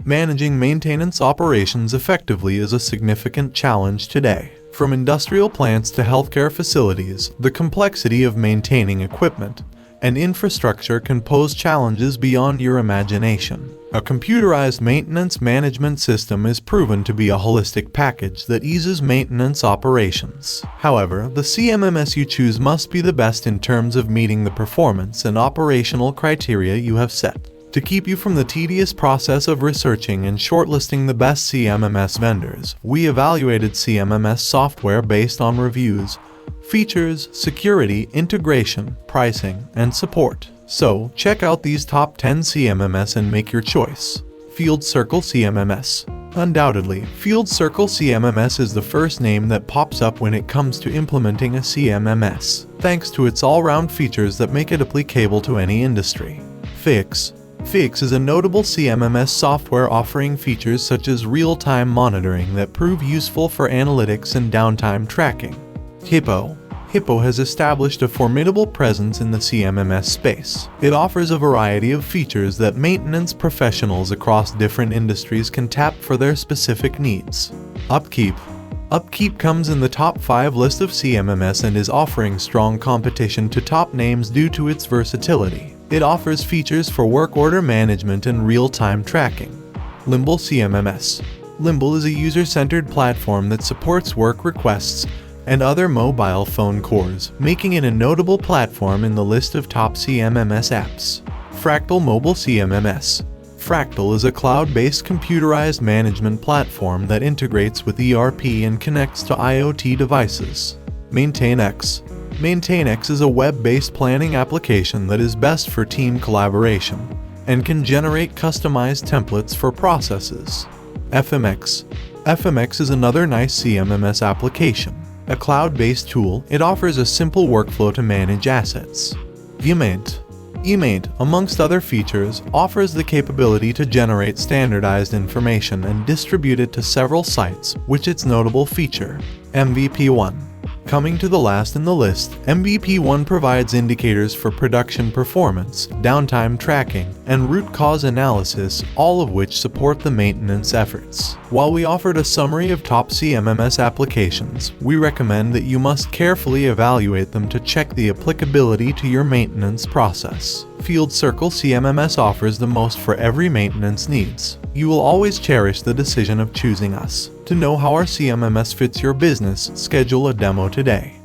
Managing maintenance operations effectively is a significant challenge today. From industrial plants to healthcare facilities, the complexity of maintaining equipment and infrastructure can pose challenges beyond your imagination. A computerized maintenance management system is proven to be a holistic package that eases maintenance operations. However, the CMMS you choose must be the best in terms of meeting the performance and operational criteria you have set. To keep you from the tedious process of researching and shortlisting the best CMMS vendors, we evaluated CMMS software based on reviews, features, security, integration, pricing, and support. So, check out these top 10 CMMS and make your choice. Field Circle CMMS. Undoubtedly, Field Circle CMMS is the first name that pops up when it comes to implementing a CMMS, thanks to its all-round features that make it applicable to any industry. Fix is a notable CMMS software offering features such as real-time monitoring that prove useful for analytics and downtime tracking. Hippo has established a formidable presence in the CMMS space. It offers a variety of features that maintenance professionals across different industries can tap for their specific needs. Upkeep comes in the top 5 list of CMMS and is offering strong competition to top names due to its versatility. It offers features for work order management and real-time tracking. Limble CMMS. Limble is a user-centered platform that supports work requests and other mobile phone cores, making it a notable platform in the list of top CMMS apps. Fractal Mobile CMMS. Fractal is a cloud-based computerized management platform that integrates with ERP and connects to IoT devices. MaintainX is a web-based planning application that is best for team collaboration and can generate customized templates for processes. FMX is another nice CMMS application. A cloud-based tool, it offers a simple workflow to manage assets. eMaint, amongst other features, offers the capability to generate standardized information and distribute it to several sites, which its notable feature. MVP1. Coming to the last in the list, MVP1 provides indicators for production performance, downtime tracking, and root cause analysis, all of which support the maintenance efforts. While we offered a summary of top CMMS applications, we recommend that you must carefully evaluate them to check the applicability to your maintenance process. Field Circle CMMS offers the most for every maintenance needs. You will always cherish the decision of choosing us. To know how our CMMS fits your business, schedule a demo today.